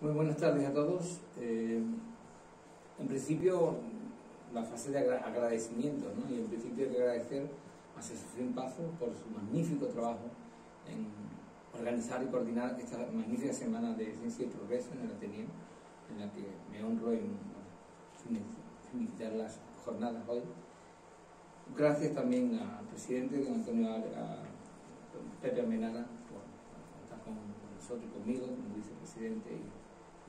Muy buenas tardes a todos. En principio, la fase de agradecimiento, ¿no? Y en principio hay que agradecer a Asociación Pazo por su magnífico trabajo en organizar y coordinar esta magnífica semana de Ciencia y Progreso en el Ateneo, en la que me honro en iniciar las jornadas hoy. Gracias también al presidente, don Antonio, a don Pepe Almenara, por estar con nosotros y conmigo, como vicepresidente,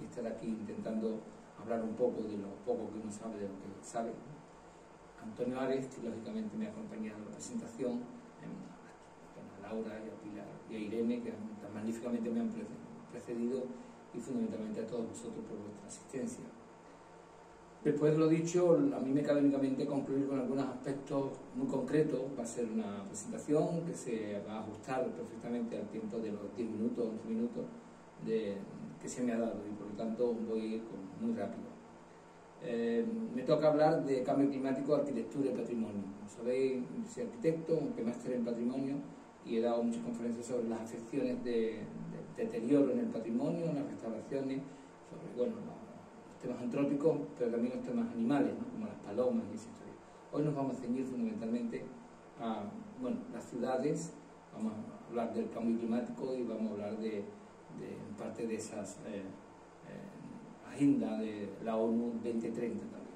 y estar aquí intentando hablar un poco de lo poco que uno sabe de lo que sabe. Antonio Ares, que lógicamente me ha acompañado en la presentación, a Laura y a Pilar y a Irene, que tan magníficamente me han precedido, y fundamentalmente a todos vosotros por vuestra asistencia. Después de lo dicho, a mí me cabe únicamente concluir con algunos aspectos muy concretos. Va a ser una presentación que se va a ajustar perfectamente al tiempo de los 10 minutos, 11 minutos que se me ha dado, y por lo tanto voy a ir muy rápido. Me toca hablar de cambio climático, arquitectura y patrimonio. Como sabéis, soy arquitecto, aunque máster en patrimonio, y he dado muchas conferencias sobre las afecciones de deterioro en el patrimonio, en las restauraciones, sobre los temas antrópicos, pero también los temas animales, ¿no? Como las palomas y esa historia. Hoy nos vamos a ceñir fundamentalmente a las ciudades. Vamos a hablar del cambio climático y vamos a hablar de parte de esas agenda de la ONU 2030 también.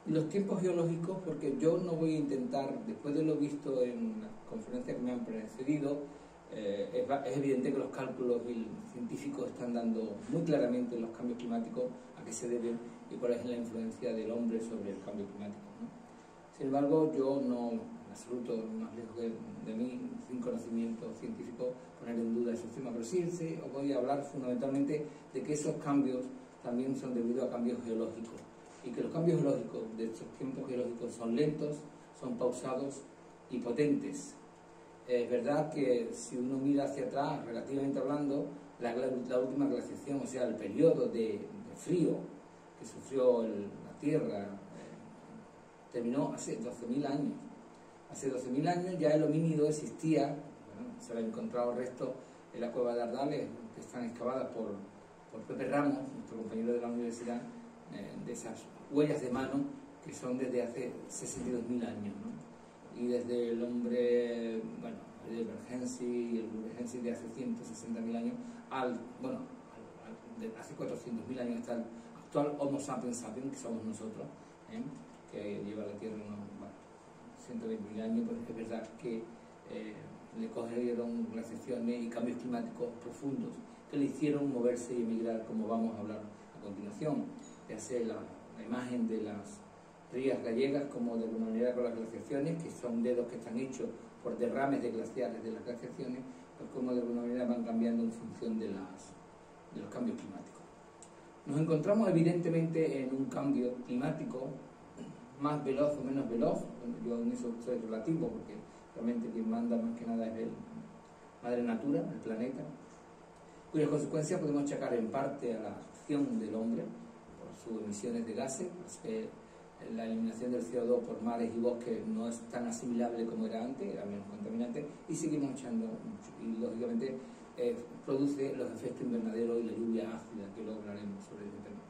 Los tiempos geológicos, porque yo no voy a intentar, después de lo visto en las conferencias que me han precedido, es evidente que los cálculos científicos están dando muy claramente los cambios climáticos, a qué se deben y cuál es la influencia del hombre sobre el cambio climático, ¿no? Sin embargo, yo no, en absoluto, más lejos de mí, sin conocimiento científico, poner en duda esos temas, pero sí os voy a hablar fundamentalmente de que esos cambios también son debido a cambios geológicos, y que los cambios geológicos de estos tiempos geológicos son lentos, son pausados y potentes. Es verdad que si uno mira hacia atrás, relativamente hablando, la última glaciación, o sea, el periodo de frío que sufrió la Tierra, terminó hace 12.000 años. Hace 12.000 años ya el homínido existía. Se han encontrado restos en la cueva de Ardales, que están excavadas por Pepe Ramos, nuestro compañero de la universidad, de esas huellas de mano que son desde hace 62.000 años, ¿no? Y desde el hombre, el Emergency de hace 160.000 años, de hace 400.000 años hasta el actual Homo sapiens sapiens, que somos nosotros, que lleva la Tierra unos 120.000 años. Pues es verdad que le cogieron glaciaciones y cambios climáticos profundos que le hicieron moverse y emigrar, como vamos a hablar a continuación. Ya sea la imagen de las rías gallegas, como de alguna manera con las glaciaciones, que son dedos que están hechos por derrames de glaciares de las glaciaciones, pues como de alguna manera van cambiando en función de los cambios climáticos. Nos encontramos evidentemente en un cambio climático más veloz o menos veloz. Yo en eso soy relativo, porque realmente quien manda más que nada es el Madre Natura, el planeta, cuyas consecuencias podemos achacar en parte a la acción del hombre por sus emisiones de gases. La eliminación del CO2 por mares y bosques no es tan asimilable como era antes, era menos contaminante, y seguimos echando mucho, y lógicamente produce los efectos invernadero y la lluvia ácida, que luego hablaremos sobre ese tema.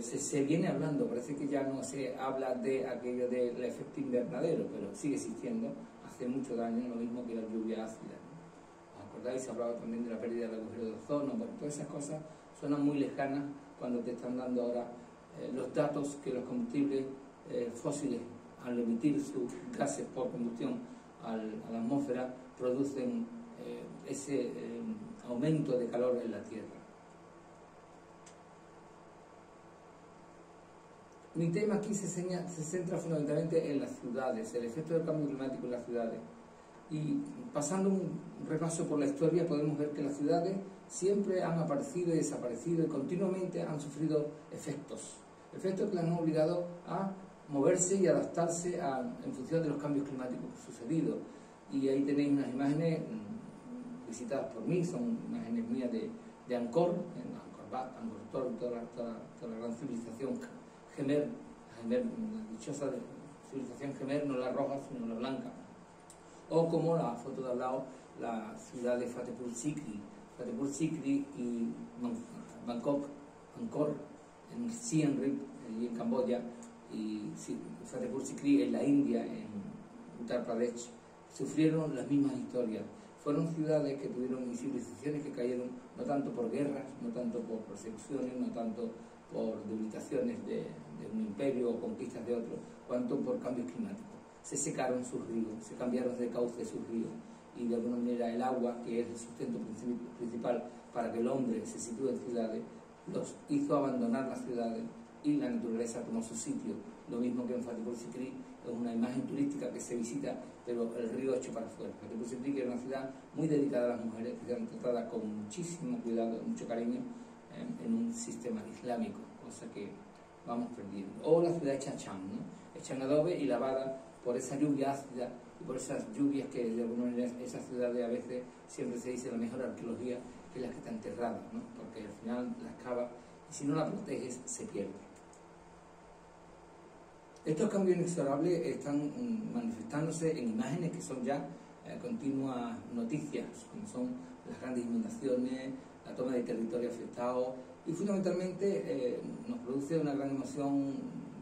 Se viene hablando, parece que ya no se habla de aquello del efecto invernadero, pero sigue existiendo, hace mucho daño, lo mismo que la lluvia ácida, ¿no? ¿Os acordáis? Se hablaba también de la pérdida del agujero de ozono. Todas esas cosas suenan muy lejanas cuando te están dando ahora los datos que los combustibles fósiles, al emitir sus gases por combustión a la atmósfera, producen ese aumento de calor en la Tierra. Mi tema aquí se centra fundamentalmente en las ciudades, el efecto del cambio climático en las ciudades. Y pasando un repaso por la historia, podemos ver que las ciudades siempre han aparecido y desaparecido, y continuamente han sufrido efectos que les han obligado a moverse y adaptarse en función de los cambios climáticos sucedidos. Y ahí tenéis unas imágenes visitadas por mí, son imágenes mías de Angkor, Angkor, toda la gran civilización Gemer, la dichosa civilización Gemer, no la roja, sino la blanca. O como la foto de al lado, la ciudad de Fatehpur Sikri y Bangkok, Angkor, en Siem Reap, allí en Camboya, y Fatehpur Sikri en la India, en Uttar Pradesh, sufrieron las mismas historias. Fueron ciudades que tuvieron y civilizaciones que cayeron no tanto por guerras, no tanto por persecuciones, no tanto por debilitaciones de un imperio o conquistas de otro, cuanto por cambios climáticos. Se secaron sus ríos, se cambiaron de cauce sus ríos, y de alguna manera el agua, que es el sustento principal para que el hombre se sitúe en ciudades, los hizo abandonar las ciudades y la naturaleza tomó su sitio. Lo mismo que en Fatehpur Sikri, es una imagen turística que se visita, pero el río hecho para afuera. Fatehpur Sikri, que era una ciudad muy dedicada a las mujeres, que eran tratadas con muchísimo cuidado, mucho cariño, en un sistema islámico, cosa que vamos perdiendo. O la ciudad de Chachán, ¿no? Hecha en adobe y lavada por esa lluvia ácida y por esas lluvias que de alguna manera esas ciudades a veces siempre se dice la mejor arqueología es la que está enterrada, ¿no? Porque al final la excavas y si no la proteges se pierde. Estos cambios inexorables están manifestándose en imágenes que son ya continuas noticias, como son las grandes inundaciones, la toma de territorio afectado, y fundamentalmente nos produce una gran emoción,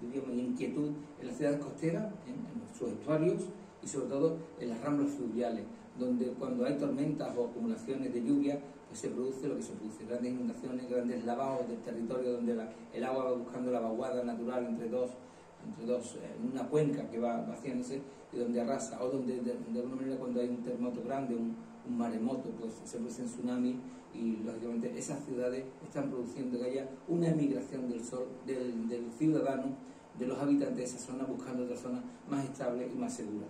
diríamos, y inquietud en las ciudades costeras, en sus estuarios y sobre todo en las ramblas fluviales, donde cuando hay tormentas o acumulaciones de lluvia, pues se produce lo que se produce, grandes inundaciones, grandes lavados del territorio donde el agua va buscando la vaguada natural entre dos, en una cuenca que va vaciándose y donde arrasa, o donde de alguna manera cuando hay un terremoto grande, un maremoto, pues se producen tsunamis y lógicamente esas ciudades están produciendo que haya una emigración del ciudadano, de los habitantes de esa zona, buscando otras zonas más estables y más seguras.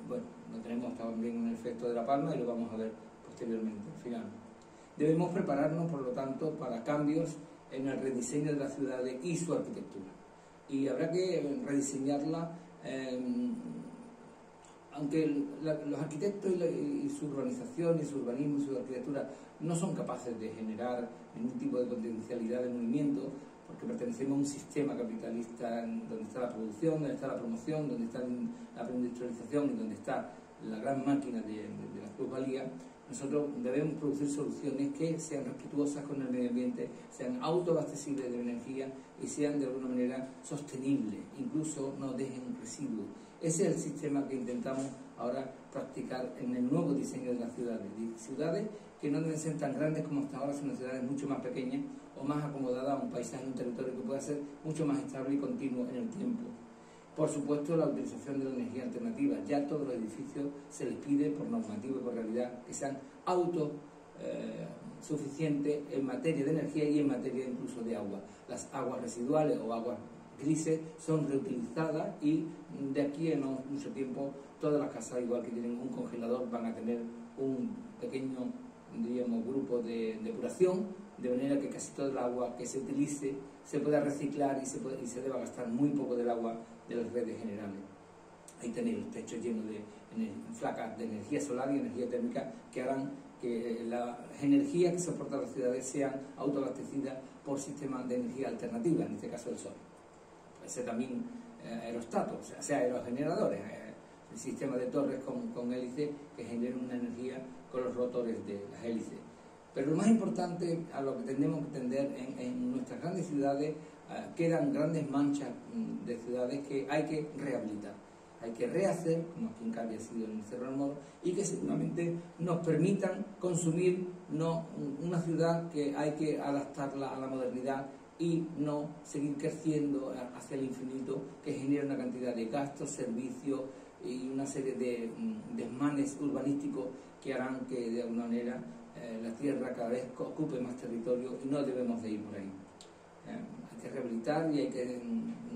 Bueno, lo tenemos también en el efecto de La Palma y lo vamos a ver posteriormente, al final. Debemos prepararnos, por lo tanto, para cambios en el rediseño de las ciudades y su arquitectura. Y habrá que rediseñarla, aunque los arquitectos y su urbanización y su urbanismo y su arquitectura no son capaces de generar ningún tipo de potencialidad de movimiento, porque pertenecemos a un sistema capitalista donde está la producción, donde está la promoción, donde está la industrialización y donde está la gran máquina de la plusvalía. Nosotros debemos producir soluciones que sean respetuosas con el medio ambiente, sean autoabastecibles de energía y sean de alguna manera sostenibles, incluso no dejen residuos. Ese es el sistema que intentamos ahora practicar en el nuevo diseño de las ciudades. Ciudades que no deben ser tan grandes como hasta ahora, sino ciudades mucho más pequeñas o más acomodadas a un paisaje, un territorio que pueda ser mucho más estable y continuo en el tiempo. Por supuesto, la utilización de la energía alternativa. Ya todos los edificios se les pide por normativa y por realidad que sean autosuficientes en materia de energía y en materia incluso de agua. Las aguas residuales o aguas grises son reutilizadas y de aquí en no mucho tiempo todas las casas, igual que tienen un congelador, van a tener un pequeño, diríamos, grupo de depuración, de manera que casi todo el agua que se utilice se pueda reciclar y se deba gastar muy poco del agua de las redes generales. Ahí tenéis los techos llenos de placas de energía solar y energía térmica que harán que las energías que soportan las ciudades sean autoabastecidas por sistemas de energía alternativa, en este caso el sol. Puede ser también aerostatos, o sea, aerogeneradores, el sistema de torres con hélice que generan una energía con los rotores de las hélices. Pero lo más importante, a lo que tenemos que tender en nuestras grandes ciudades, quedan grandes manchas de ciudades que hay que rehabilitar, hay que rehacer, como aquí en Cali ha sido en el Cerro del Moro, y que seguramente nos permitan consumir una ciudad que hay que adaptarla a la modernidad y no seguir creciendo hacia el infinito, que genera una cantidad de gastos, servicios y una serie de desmanes urbanísticos que harán que de alguna manera la tierra cada vez ocupe más territorio y no debemos de ir por ahí. Hay que rehabilitar y hay que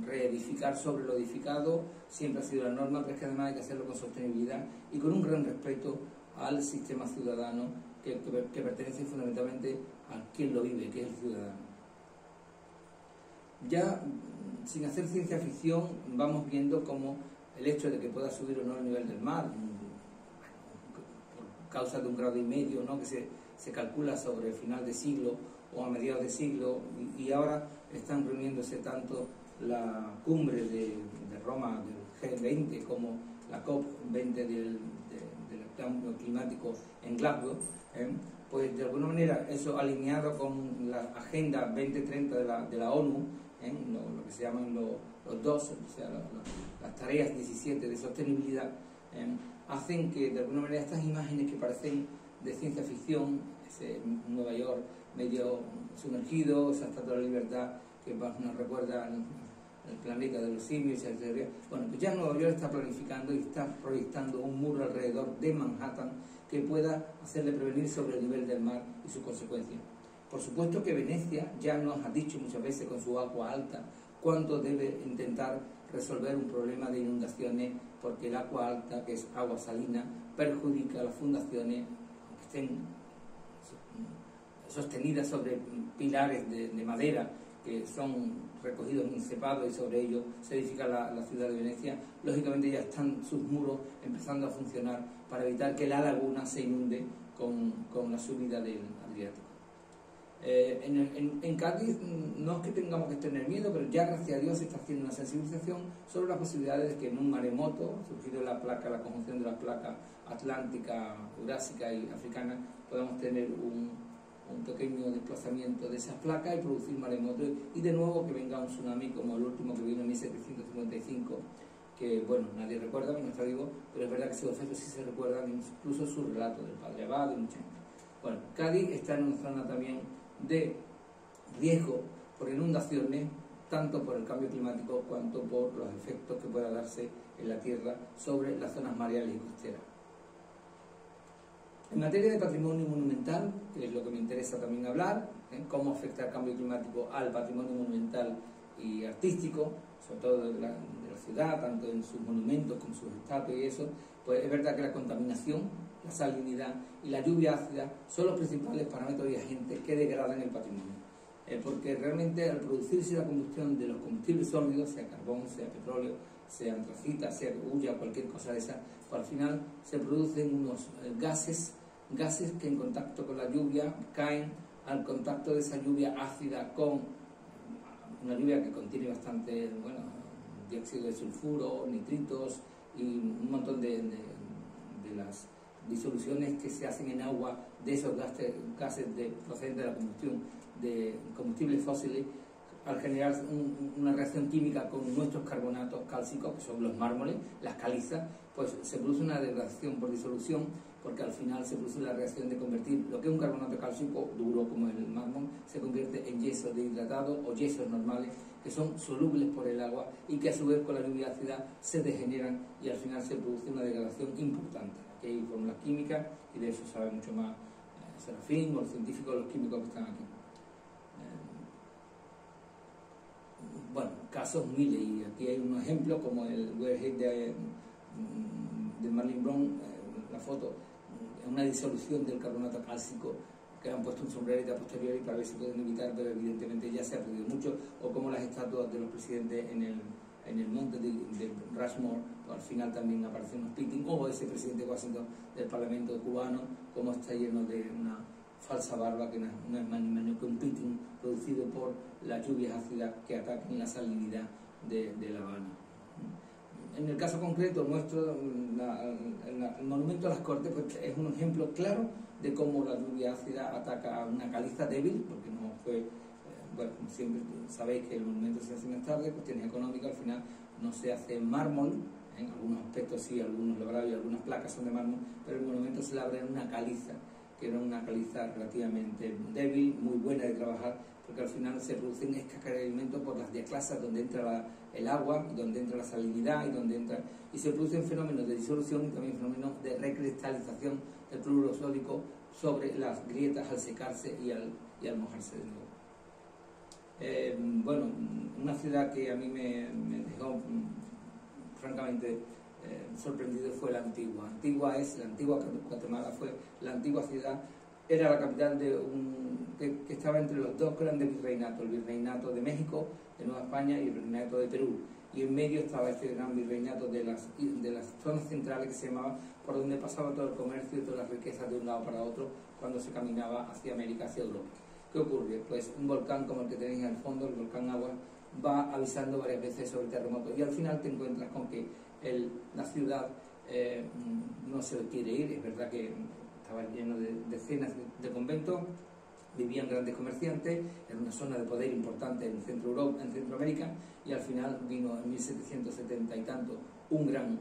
reedificar sobre lo edificado, siempre ha sido la norma, pero es que además hay que hacerlo con sostenibilidad y con un gran respeto al sistema ciudadano que pertenece fundamentalmente a quien lo vive, que es el ciudadano. Ya sin hacer ciencia ficción vamos viendo cómo el hecho de que pueda subir o no el nivel del mar, por causa de 1,5 grados, ¿no?, que se calcula sobre el final de siglo o a mediados de siglo, y ahora están reuniéndose tanto la cumbre de Roma, del G20 como la COP20 del cambio climático en Glasgow, pues de alguna manera eso alineado con la Agenda 2030 de la ONU, lo que se llaman los dos, o sea, las tareas 17 de sostenibilidad, hacen que de alguna manera estas imágenes que parecen de ciencia ficción, ese Nueva York medio sumergido, esa Estatua de la Libertad que nos recuerda el planeta de los simios, etc. Bueno, pues ya Nueva York está planificando y está proyectando un muro alrededor de Manhattan que pueda hacerle prevenir sobre el nivel del mar y sus consecuencias. Por supuesto que Venecia ya nos ha dicho muchas veces con su agua alta cuánto debe intentar resolver un problema de inundaciones, porque el agua alta, que es agua salina, perjudica a las fundaciones que estén sostenidas sobre pilares de madera que son recogidos en cepado, y sobre ello se edifica la ciudad de Venecia. Lógicamente ya están sus muros empezando a funcionar para evitar que la laguna se inunde con la subida del Adriático. En Cádiz no es que tengamos que tener miedo, pero ya gracias a Dios se está haciendo una sensibilización sobre las posibilidades de que en un maremoto, surgido la conjunción de las placas atlántica, eurásica y africana, podamos tener un pequeño desplazamiento de esas placas y producir maremotos, y de nuevo que venga un tsunami como el último que vino en 1755, que bueno, nadie recuerda, no está vivo, pero es verdad que sus efectos sí se recuerdan, incluso su relato del padre Abad y mucha gente. Bueno, Cádiz está en una zona también de riesgo por inundaciones, tanto por el cambio climático cuanto por los efectos que pueda darse en la tierra sobre las zonas mareales y costeras. En materia de patrimonio monumental, que es lo que me interesa también hablar, cómo afecta el cambio climático al patrimonio monumental y artístico, sobre todo de la ciudad, tanto en sus monumentos como sus estatuas y eso, pues es verdad que la contaminación, la salinidad y la lluvia ácida son los principales parámetros y agentes que degradan el patrimonio. Porque realmente al producirse la combustión de los combustibles sólidos, sea carbón, sea petróleo, sea antracita, sea hulla, cualquier cosa de esa, pues al final se producen unos gases que en contacto con la lluvia caen, al contacto de esa lluvia ácida con una lluvia que contiene bastante, bueno, dióxido de sulfuro, nitritos y un montón de las disoluciones que se hacen en agua de esos gases procedentes de la combustión de combustibles fósiles, al generar una reacción química con nuestros carbonatos cálcicos, que son los mármoles, las calizas, pues se produce una degradación por disolución, porque al final se produce la reacción de convertir lo que es un carbonato cálcico duro como el mármol, se convierte en yeso deshidratado o yesos normales que son solubles por el agua y que a su vez con la lluvia ácida se degeneran y al final se produce una degradación importante. Aquí hay fórmulas químicas y de eso sabe mucho más Serafín o los científicos, los químicos que están aquí. Bueno, casos miles, y aquí hay un ejemplo como el Weirhead de Marilyn Brown, la foto, una disolución del carbonato cálcico que han puesto un sombrerito a posteriori para ver si pueden evitar, pero evidentemente ya se ha perdido mucho, o como las estatuas de los presidentes en el monte de Rushmore, al final también aparecen unos pitting, o ese presidente Washington del Parlamento cubano, como está lleno de una falsa barba que no es más ni menos que un pitting producido por las lluvias ácidas que atacan la salinidad de La Habana. En el caso concreto nuestro, el monumento a las Cortes, pues, es un ejemplo claro de cómo la lluvia ácida ataca a una caliza débil, porque no fue, bueno, como siempre sabéis que el monumento se hace más tarde, cuestiones económicas, al final no se hace en mármol, en algunos aspectos sí, algunos labrados y algunas placas son de mármol, pero el monumento se labra en una caliza, que era una caliza relativamente débil, muy buena de trabajar, porque al final se producen escaqueamientos por las diaclasas donde entra el agua, donde entra la salinidad y se producen fenómenos de disolución y también fenómenos de recristalización del cloruro sódico sobre las grietas al secarse y al mojarse de nuevo. Bueno, una ciudad que a mí me dejó francamente sorprendido fue la Antigua. La antigua Guatemala fue la antigua ciudad, era la capital de que estaba entre los dos grandes virreinatos, el virreinato de México, de Nueva España, y el virreinato de Perú, y en medio estaba este gran virreinato de las zonas centrales que se llamaba, por donde pasaba todo el comercio y todas las riquezas de un lado para otro cuando se caminaba hacia América, hacia Europa. ¿Qué ocurre? Pues un volcán como el que tenéis en el fondo, el volcán Agua, va avisando varias veces sobre terremotos, y al final te encuentras con que la ciudad no se quiere ir. Es verdad que estaba lleno de decenas de conventos, vivían grandes comerciantes, en una zona de poder importante en Centroamérica, y al final vino en 1770 y tanto un gran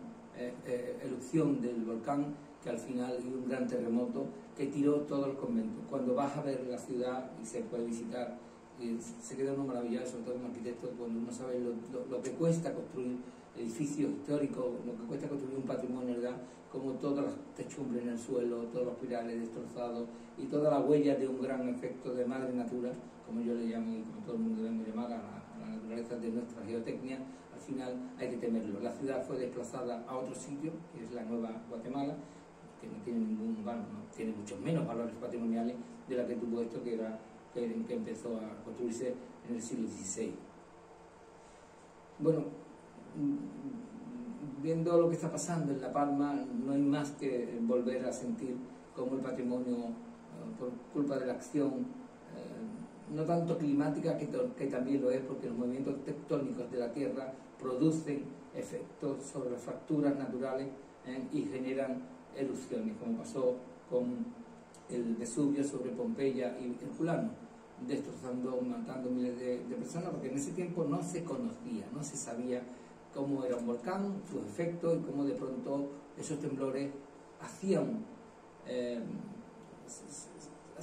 erupción del volcán, que al final hizo un gran terremoto que tiró todo el convento. Cuando vas a ver la ciudad y se puede visitar, y se queda uno maravillado, sobre todo como arquitecto, cuando uno sabe lo que cuesta construir edificios históricos, lo que cuesta construir un patrimonio, ¿verdad? Como todas las techumbres en el suelo, todos los pilares destrozados y toda la huella de un gran efecto de madre natura, como yo le llamo y como todo el mundo debemos llamar a la naturaleza de nuestra geotecnia. Al final hay que temerlo. La ciudad fue desplazada a otro sitio, que es la Nueva Guatemala, que no tiene tiene muchos menos valores patrimoniales de la que tuvo esto, que empezó a construirse en el siglo XVI. Bueno, viendo lo que está pasando en La Palma, no hay más que volver a sentir cómo el patrimonio, por culpa de la acción, no tanto climática, que también lo es, porque los movimientos tectónicos de la Tierra producen efectos sobre las fracturas naturales y generan erupciones, como pasó con el Vesubio sobre Pompeya y Herculano, destrozando, matando miles de personas, porque en ese tiempo no se conocía, no se sabía cómo era un volcán, sus efectos, y cómo de pronto esos temblores hacían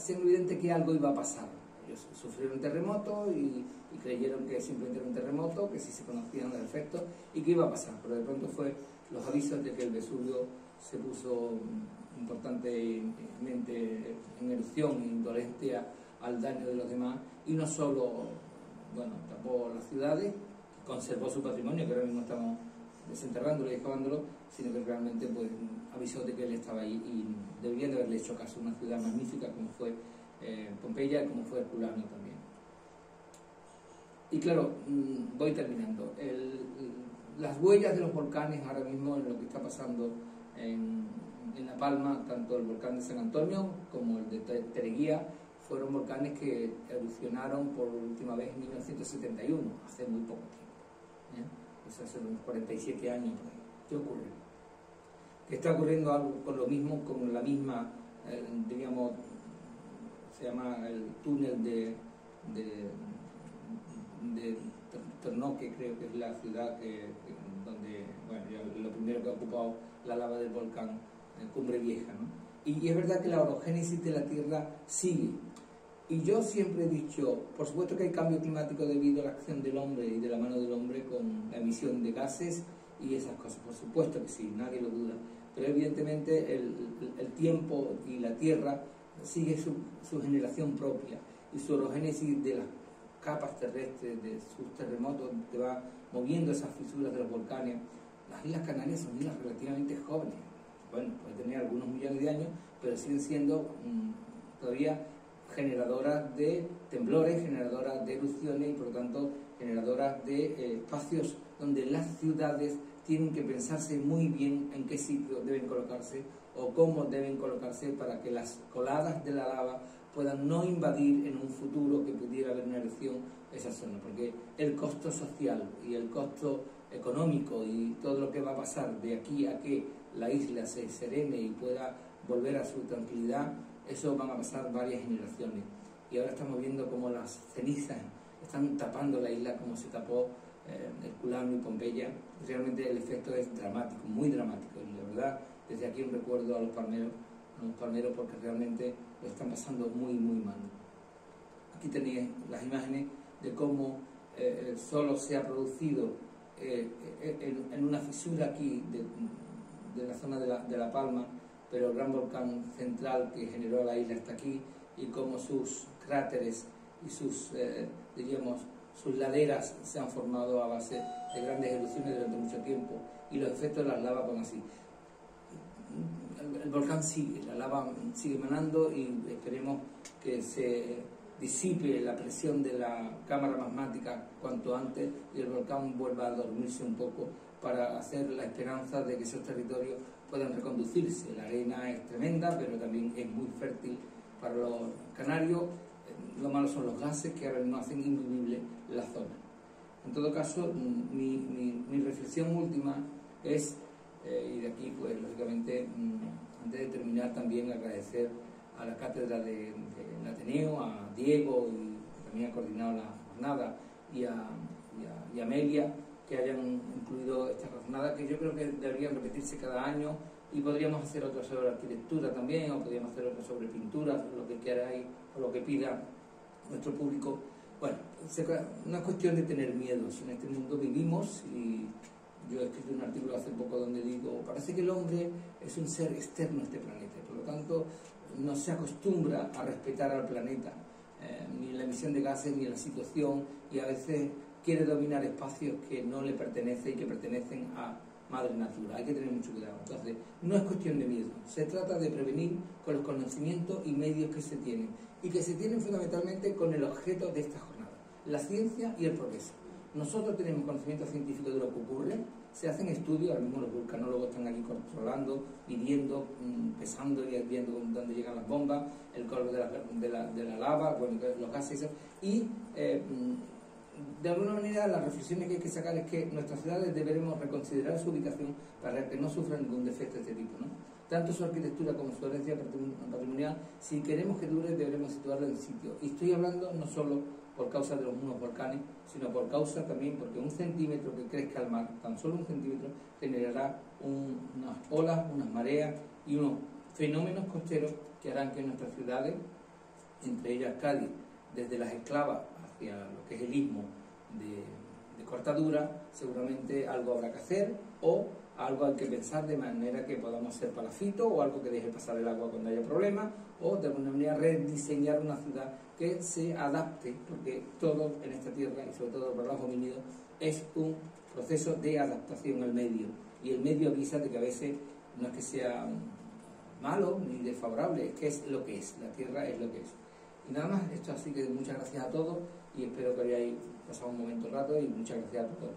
evidente que algo iba a pasar. Ellos sufrieron un terremoto y creyeron que simplemente era un terremoto, que sí se conocían los efectos y que iba a pasar, pero de pronto fue los avisos de que el Vesubio se puso importantemente en erupción, intolerante al daño de los demás, y no solo, bueno, tapó las ciudades, conservó su patrimonio, que ahora mismo estamos desenterrándolo y excavándolo, sino que realmente pues avisó de que él estaba ahí, y deberían de haberle hecho caso a una ciudad magnífica como fue Pompeya, como fue Herculano también. Y claro, voy terminando. Las huellas de los volcanes ahora mismo en lo que está pasando en La Palma, tanto el volcán de San Antonio como el de Tereguía, fueron volcanes que erupcionaron por última vez en 1971, hace muy poco tiempo. Pues hace unos 47 años. ¿Qué ocurre? Que está ocurriendo algo con lo mismo, con la misma, digamos, se llama el túnel de Tornoque, creo que es la ciudad donde, bueno, lo primero que ha ocupado la lava del volcán, Cumbre Vieja, ¿no? Y es verdad que la orogénesis de la Tierra sigue. Y yo siempre he dicho, por supuesto que hay cambio climático debido a la acción del hombre y de la mano del hombre con la emisión de gases y esas cosas, por supuesto que sí, nadie lo duda. Pero evidentemente el tiempo y la Tierra sigue su generación propia, y su orogénesis de las capas terrestres, de sus terremotos, que va moviendo esas fisuras de los volcanes. Las Islas Canarias son islas relativamente jóvenes, bueno, pueden tener algunos millones de años, pero siguen siendo todavía generadoras de temblores, generadoras de erupciones y por lo tanto generadoras de espacios donde las ciudades tienen que pensarse muy bien en qué sitio deben colocarse o cómo deben colocarse para que las coladas de la lava puedan no invadir en un futuro que pudiera haber una erupción esa zona, porque el costo social y el costo económico y todo lo que va a pasar de aquí a que la isla se serene y pueda volver a su tranquilidad, eso van a pasar varias generaciones. Y ahora estamos viendo cómo las cenizas están tapando la isla como se tapó Herculano y Pompeya. Realmente el efecto es dramático, muy dramático, y la verdad, desde aquí un recuerdo a los palmeros, porque realmente lo están pasando muy, muy mal. Aquí tenéis las imágenes de cómo solo se ha producido en una fisura aquí de la zona de la Palma, pero el gran volcán central que generó la isla está aquí, y cómo sus cráteres y sus laderas se han formado a base de grandes erupciones durante mucho tiempo, y los efectos de las lavas van así. El volcán sigue, la lava sigue emanando, y esperemos que se disipe la presión de la cámara magmática cuanto antes y el volcán vuelva a dormirse un poco, para hacer la esperanza de que esos territorios puedan reconducirse. La arena es tremenda, pero también es muy fértil para los canarios. Lo malo son los gases, que ahora no hacen invivible la zona. En todo caso, mi reflexión última es, y de aquí pues lógicamente, antes de terminar, también agradecer a la cátedra del Ateneo, a Diego, que también ha coordinado la jornada, y a Amelia, que hayan incluido esta jornada, que yo creo que deberían repetirse cada año, y podríamos hacer otras sobre arquitectura también, o podríamos hacer otras sobre pintura, lo que queráis, o lo que pida nuestro público. Bueno, no es cuestión de tener miedos, en este mundo vivimos, y yo he escrito un artículo hace poco donde digo, parece que el hombre es un ser externo a este planeta, por lo tanto no se acostumbra a respetar al planeta, ni la emisión de gases ni la situación, y a veces quiere dominar espacios que no le pertenecen y que pertenecen a Madre Natura. Hay que tener mucho cuidado. Entonces, no es cuestión de miedo, se trata de prevenir con los conocimientos y medios que se tienen, y que se tienen fundamentalmente con el objeto de esta jornada, la ciencia y el progreso. Nosotros tenemos conocimiento científico de lo que ocurre, se hacen estudios, ahora mismo los vulcanólogos están aquí controlando, midiendo, pesando y viendo dónde llegan las bombas, el color de la lava, bueno, los gases, y de alguna manera las reflexiones que hay que sacar es que nuestras ciudades deberemos reconsiderar su ubicación para que no sufran ningún defecto de este tipo, ¿no? Tanto su arquitectura como su herencia patrimonial, si queremos que dure, deberemos situarla en el sitio. Y estoy hablando no solo por causa de los mismos volcanes, sino por causa también porque 1 centímetro que crezca al mar, tan solo 1 centímetro, generará unas olas, unas mareas y unos fenómenos costeros que harán que nuestras ciudades, entre ellas Cádiz, desde las Esclavas hacia lo que es el istmo de Cortadura, seguramente algo habrá que hacer, o algo hay que pensar de manera que podamos hacer palafito, o algo que deje pasar el agua cuando haya problemas, o de alguna manera rediseñar una ciudad que se adapte, porque todo en esta tierra, y sobre todo para los homínidos, es un proceso de adaptación al medio, y el medio avisa de que a veces no es que sea malo ni desfavorable, es que es lo que es, la tierra es lo que es. Y nada más, esto, así que muchas gracias a todos, y espero que hayáis pasado un momento rato, y muchas gracias a todos.